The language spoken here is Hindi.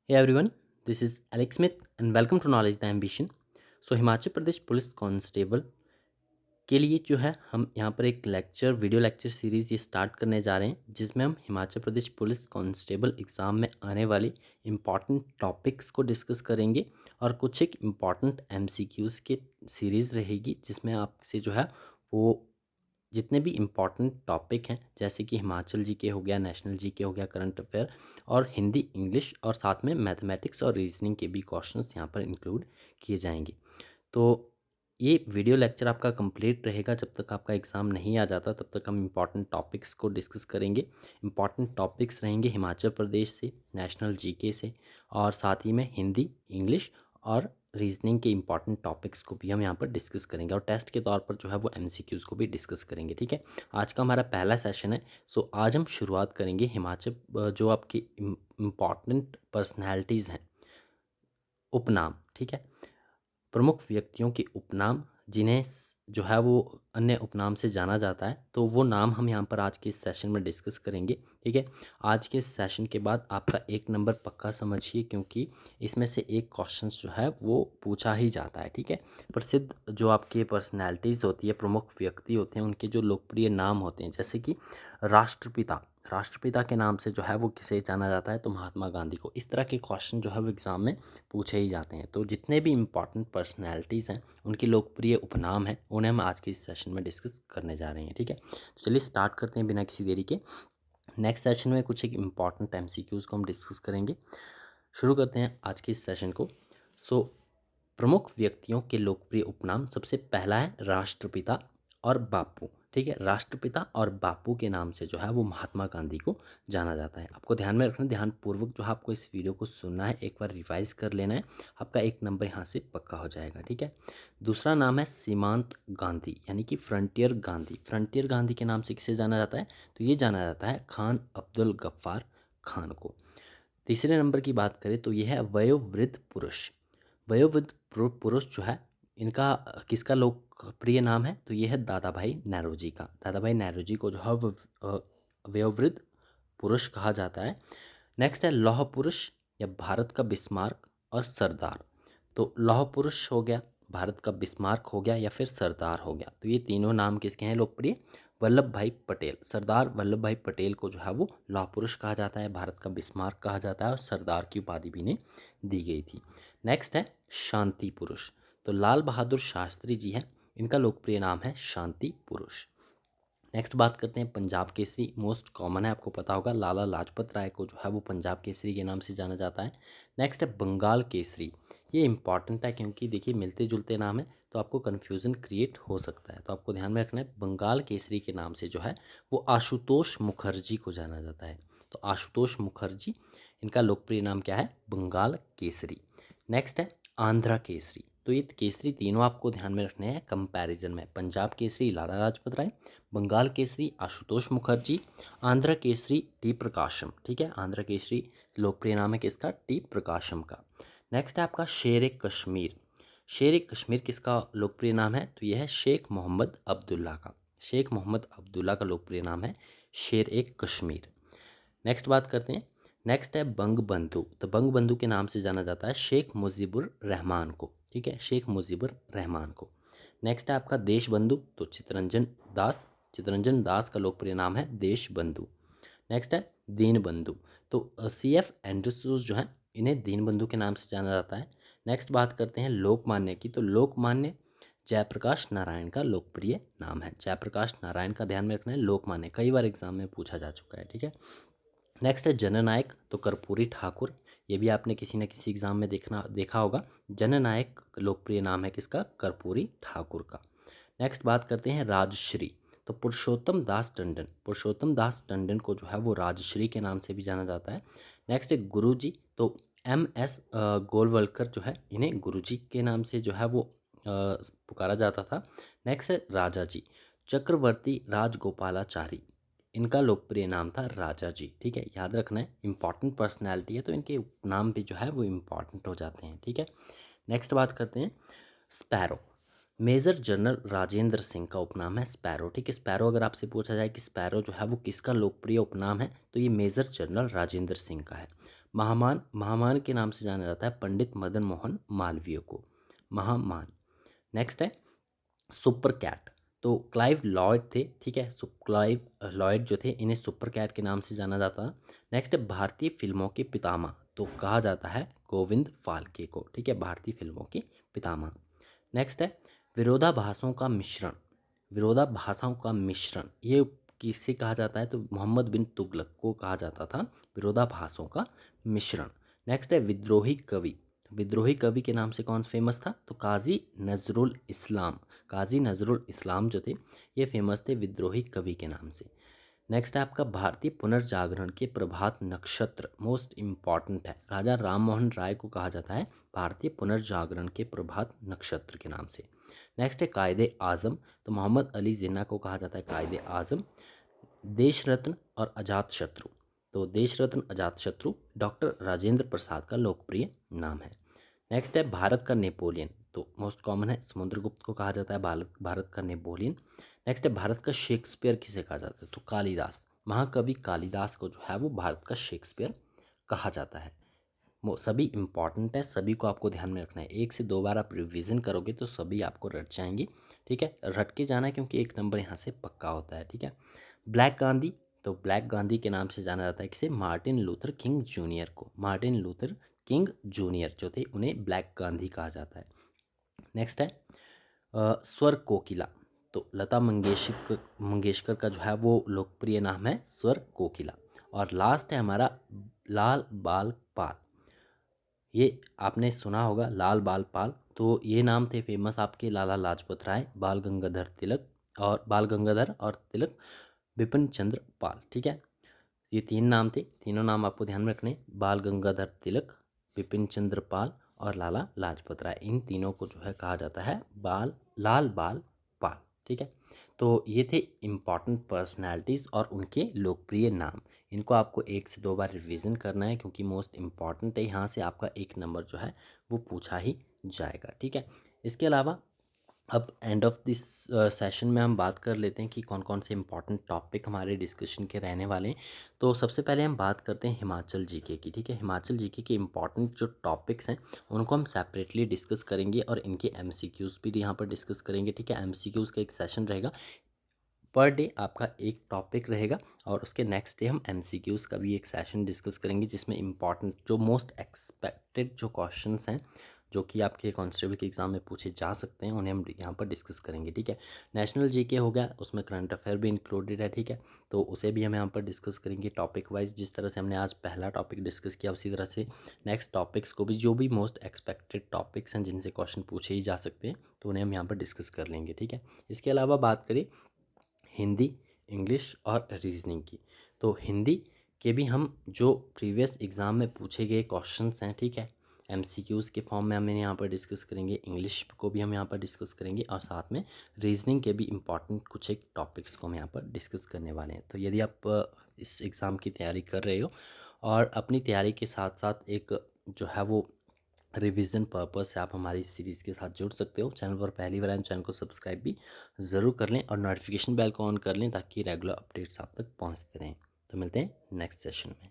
Hey everyone, this is Alex Smith and welcome to Knowledge the Ambition. Himachal Pradesh police constable के लिए जो है हम यहाँ पर एक वीडियो लेक्चर सीरीज़ ये स्टार्ट करने जा रहे हैं जिसमें हम Himachal Pradesh police constable exam में आने वाली इम्पॉर्टेंट टॉपिक्स को डिस्कस करेंगे और कुछ एक इम्पॉर्टेंट एमसीक्यूज़ के सीरीज़ रहेगी जिसमें आपसे जो है वो जितने भी इम्पॉर्टेंट टॉपिक हैं जैसे कि हिमाचल जीके हो गया, नेशनल जीके हो गया, करंट अफेयर और हिंदी, इंग्लिश और साथ में मैथमेटिक्स और रीजनिंग के भी क्वेश्चंस यहाँ पर इंक्लूड किए जाएंगे। तो ये वीडियो लेक्चर आपका कंप्लीट रहेगा जब तक आपका एग्ज़ाम नहीं आ जाता, तब तक हम इम्पॉर्टेंट टॉपिक्स को डिस्कस करेंगे। इम्पॉर्टेंट टॉपिक्स रहेंगे हिमाचल प्रदेश से, नेशनल जीके से और साथ ही में हिंदी, इंग्लिश और रीजनिंग के इंपॉर्टेंट टॉपिक्स को भी हम यहाँ पर डिस्कस करेंगे और टेस्ट के तौर पर जो है वो एमसीक्यूज़ को भी डिस्कस करेंगे। ठीक है, आज का हमारा पहला सेशन है। आज हम शुरुआत करेंगे हिमाचल जो आपकी इम्पॉर्टेंट पर्सनैलिटीज़ हैं, उपनाम। ठीक है, प्रमुख व्यक्तियों के उपनाम जिन्हें जो है वो अन्य उपनाम से जाना जाता है, तो वो नाम हम यहाँ पर आज के इस सेशन में डिस्कस करेंगे। ठीक है, आज के इस सेशन के बाद आपका 1 नंबर पक्का समझिए क्योंकि इसमें से एक क्वेश्चन जो है वो पूछा ही जाता है। ठीक है, प्रसिद्ध जो आपके पर्सनैलिटीज़ होती है, प्रमुख व्यक्ति होते हैं, उनके जो लोकप्रिय नाम होते हैं जैसे कि राष्ट्रपिता। राष्ट्रपिता के नाम से जो है वो किसे जाना जाता है, तो महात्मा गांधी को। इस तरह के क्वेश्चन जो है वो एग्ज़ाम में पूछे ही जाते हैं। तो जितने भी इम्पॉर्टेंट पर्सनैलिटीज़ हैं उनकी लोकप्रिय उपनाम हैं, उन्हें हम आज के इस सेशन में डिस्कस करने जा रहे हैं। ठीक है, तो चलिए स्टार्ट करते हैं बिना किसी देरी के। नेक्स्ट सेशन में कुछ एक इम्पॉर्टेंट एमसीक्यूज़ को हम डिस्कस करेंगे। शुरू करते हैं आज के इस सेशन को। सो प्रमुख व्यक्तियों के लोकप्रिय उपनाम, सबसे पहला है राष्ट्रपिता और बापू। ठीक है, राष्ट्रपिता और बापू के नाम से जो है वो महात्मा गांधी को जाना जाता है। आपको ध्यान में रखना, ध्यानपूर्वक जो है आपको इस वीडियो को सुनना है, एक बार रिवाइज कर लेना है, आपका 1 नंबर यहाँ से पक्का हो जाएगा। ठीक है, दूसरा नाम है सीमांत गांधी यानी कि फ्रंटियर गांधी। फ्रंटियर गांधी के नाम से किसे जाना जाता है, तो ये जाना जाता है खान अब्दुल गफ्फार खान को। तीसरे नंबर की बात करें तो यह है वयोवृद्ध पुरुष। वयोवृद्ध पुरुष जो है, इनका किसका लोकप्रिय नाम है, तो ये है दादा भाई नेहरूजी का। दादा भाई नेहरूजी को जो है वयोवृद्ध पुरुष कहा जाता है। नेक्स्ट है लौह पुरुष या भारत का बिस्मार्क और सरदार। तो लौह पुरुष हो गया, भारत का बिस्मार्क हो गया या फिर सरदार हो गया। तो ये तीनों नाम किसके हैं लोकप्रिय, वल्लभ भाई पटेल। सरदार वल्लभ भाई पटेल को जो है वो लौह पुरुष कहा जाता है, भारत का बिस्मार्क कहा जाता है और सरदार की उपाधि भी इन्हें दी गई थी। नेक्स्ट है शांति पुरुष। तो लाल बहादुर शास्त्री जी हैं, इनका लोकप्रिय नाम है शांति पुरुष। नेक्स्ट बात करते हैं पंजाब केसरी। मोस्ट कॉमन है, आपको पता होगा, लाला लाजपत राय को जो है वो पंजाब केसरी के नाम से जाना जाता है। नेक्स्ट है बंगाल केसरी। ये इंपॉर्टेंट है क्योंकि देखिए मिलते जुलते नाम है तो आपको कन्फ्यूज़न क्रिएट हो सकता है, तो आपको ध्यान में रखना है बंगाल केसरी के नाम से जो है वो आशुतोष मुखर्जी को जाना जाता है। तो आशुतोष मुखर्जी, इनका लोकप्रिय नाम क्या है, बंगाल केसरी। नेक्स्ट है आंध्रा केसरी। तो ये केसरी तीनों आपको ध्यान में रखने हैं कंपैरिजन में। पंजाब केसरी लाला लाजपत राय, बंगाल केसरी आशुतोष मुखर्जी, आंध्र केसरी टी प्रकाशम। ठीक है, आंध्र केसरी लोकप्रिय नाम है किसका, टी प्रकाशम का। नेक्स्ट है आपका शेर ए कश्मीर। शेर ए कश्मीर किसका लोकप्रिय नाम है, तो यह है शेख मोहम्मद अब्दुल्ला का। शेख मोहम्मद अब्दुल्ला का लोकप्रिय नाम है शेर ए कश्मीर। नेक्स्ट बात करते हैं, नेक्स्ट है बंग बंधु। तो बंग बंधु के नाम से जाना जाता है शेख मुजीबुर रहमान को। ठीक है, शेख मुजीबुर रहमान को। नेक्स्ट है आपका देश बंधु, तो चितरंजन दास। चितरंजन दास का लोकप्रिय नाम है देश बंधु। नेक्स्ट है दीन बंधु। तो सी एफ एंड्रसूज जो है, इन्हें दीन बंधु के नाम से जाना जाता है। नेक्स्ट बात करते हैं लोकमान्य की। तो लोकमान्य जयप्रकाश नारायण का लोकप्रिय नाम है। जयप्रकाश नारायण का ध्यान में रखना है, लोकमान्य कई बार एग्जाम में पूछा जा चुका है। ठीक है, नेक्स्ट है जननायक। तो कर्पूरी ठाकुर, ये भी आपने किसी न किसी एग्जाम में देखा होगा। जननायक लोकप्रिय नाम है किसका, कर्पूरी ठाकुर का। नेक्स्ट बात करते हैं राजश्री। तो पुरुषोत्तम दास टंडन। पुरुषोत्तम दास टंडन को जो है वो राजश्री के नाम से भी जाना जाता है। नेक्स्ट है गुरुजी। तो एम एस गोलवलकर जो है, इन्हें गुरुजी के नाम से जो है वो पुकारा जाता था। नेक्स्ट है राजा जी। चक्रवर्ती राजगोपालाचारी, इनका लोकप्रिय नाम था राजा जी। ठीक है, याद रखना है, इंपॉर्टेंट पर्सनैलिटी है तो इनके नाम भी जो है वो इम्पॉर्टेंट हो जाते हैं। ठीक है, नेक्स्ट बात करते हैं sparrow. Major general Rajendra Singh का उपनाम है स्पैरो। ठीक है, स्पैरो अगर आपसे पूछा जाए कि स्पैरो जो है वो किसका लोकप्रिय उपनाम है, तो ये मेजर जनरल राजेंद्र सिंह का है। महामान, महामान के नाम से जाना जाता है पंडित मदन मोहन मालवीय को, महामान। नेक्स्ट है सुपर कैट, तो क्लाइव लॉयड थे, ठीक है, क्लाइव लॉयड जो थे इन्हें सुपर कैट के नाम से जाना जाता है। नेक्स्ट है भारतीय फिल्मों के पितामह, तो कहा जाता है गोविंद फाल्के को, ठीक है, भारतीय फिल्मों के पितामह। नेक्स्ट है विरोधाभासों का मिश्रण, विरोधाभासों का मिश्रण ये किसे कहा जाता है, तो मोहम्मद बिन तुगलक को कहा जाता था विरोधाभासों का मिश्रण। नेक्स्ट है विद्रोही कवि, विद्रोही कवि के नाम से कौन फेमस था, तो काजी नजरुल इस्लाम, काजी नजरुल इस्लाम जो थे ये फेमस थे विद्रोही कवि के नाम से। नेक्स्ट है आपका भारतीय पुनर्जागरण के प्रभात नक्षत्र, मोस्ट इम्पॉर्टेंट है, राजा राम मोहन राय को कहा जाता है भारतीय पुनर्जागरण के प्रभात नक्षत्र के नाम से। नेक्स्ट है कायदे आजम, तो मोहम्मद अली जिन्ना को कहा जाता है कायदे आजम। देश रत्न और अजात शत्रु, तो देश रत्न अजात शत्रु डॉक्टर राजेंद्र प्रसाद का लोकप्रिय नाम है। नेक्स्ट है भारत का नेपोलियन, तो मोस्ट कॉमन है समुद्रगुप्त को कहा जाता है भारत का नेपोलियन। नेक्स्ट है भारत का शेक्सपियर किसे कहा जाता है, तो कालिदास, महाकवि कालिदास को जो है वो भारत का शेक्सपियर कहा जाता है। वो सभी इंपॉर्टेंट है, सभी को आपको ध्यान में रखना है, एक से दो बार आप रिवीजन करोगे तो सभी आपको रट जाएंगे, ठीक है, रट के जाना है क्योंकि एक नंबर यहाँ से पक्का होता है, ठीक है। ब्लैक गांधी, तो ब्लैक गांधी के नाम से जाना जाता है किसे, मार्टिन लूथर किंग जूनियर को, मार्टिन लूथर किंग जूनियर जो थे उन्हें ब्लैक गांधी कहा जाता है। नेक्स्ट है स्वर कोकिला, तो लता मंगेशकर का जो है वो लोकप्रिय नाम है स्वर कोकिला। और लास्ट है हमारा लाल बाल पाल, ये आपने सुना होगा लाल बाल पाल, तो ये नाम थे फेमस आपके लाला लाजपत राय, बाल गंगाधर तिलक और बाल गंगाधर और तिलक, बिपिन चंद्र पाल, ठीक है। ये तीन नाम थे, तीनों नाम आपको ध्यान में रखने, बाल गंगाधर तिलक, बिपिन चंद्र पाल और लाला लाजपत राय, इन तीनों को जो है कहा जाता है लाल बाल पाल, ठीक है। तो ये थे इम्पॉर्टेंट पर्सनालिटीज़ और उनके लोकप्रिय नाम, इनको आपको एक से दो बार रिवीजन करना है क्योंकि मोस्ट इम्पॉर्टेंट है, यहाँ से आपका एक नंबर जो है वो पूछा ही जाएगा, ठीक है। इसके अलावा अब एंड ऑफ दिस सेशन में हम बात कर लेते हैं कि कौन कौन से इंपॉर्टेंट टॉपिक हमारे डिस्कशन के रहने वाले हैं। तो सबसे पहले हम बात करते हैं हिमाचल जीके की, ठीक है। हिमाचल जीके के इंपॉर्टेंट जो टॉपिक्स हैं उनको हम सेपरेटली डिस्कस करेंगे और इनके एमसीक्यूज़ भी यहाँ पर डिस्कस करेंगे, ठीक है। एमसीक्यूज़ का एक सेशन रहेगा, पर डे आपका एक टॉपिक रहेगा और उसके नेक्स्ट डे हम एमसीक्यूज़ का भी एक सेशन डिस्कस करेंगे जिसमें इंपॉर्टेंट जो मोस्ट एक्सपेक्टेड जो क्वेश्चंस हैं जो कि आपके कांस्टेबल के एग्ज़ाम में पूछे जा सकते हैं उन्हें हम यहाँ पर डिस्कस करेंगे, ठीक है। नेशनल जीके हो गया, उसमें करंट अफेयर भी इंक्लूडेड है, ठीक है, तो उसे भी हम यहाँ पर डिस्कस करेंगे टॉपिक वाइज। जिस तरह से हमने आज पहला टॉपिक डिस्कस किया उसी तरह से नेक्स्ट टॉपिक्स को भी, जो भी मोस्ट एक्सपेक्टेड टॉपिक्स हैं जिनसे क्वेश्चन पूछे ही जा सकते हैं तो उन्हें हम यहाँ पर डिस्कस कर लेंगे, ठीक है। इसके अलावा बात करें हिंदी, इंग्लिश और रीजनिंग की, तो हिंदी के भी हम जो प्रीवियस एग्ज़ाम में पूछे गए क्वेश्चंस हैं, ठीक है, एमसीक्यूज़ के फॉर्म में हम यहाँ पर डिस्कस करेंगे, इंग्लिश को भी हम यहाँ पर डिस्कस करेंगे और साथ में रीजनिंग के भी इम्पॉर्टेंट कुछ एक टॉपिक्स को हम यहाँ पर डिस्कस करने वाले हैं। तो यदि आप इस एग्ज़ाम की तैयारी कर रहे हो और अपनी तैयारी के साथ साथ एक जो है वो रिवीजन पर्पस से आप हमारी इस सीरीज़ के साथ जुड़ सकते हो। चैनल पर पहली बार आए चैनल को सब्सक्राइब भी ज़रूर कर लें और नोटिफिकेशन बेल को ऑन कर लें ताकि रेगुलर अपडेट्स आप तक पहुंचते रहें। तो मिलते हैं नेक्स्ट सेशन में।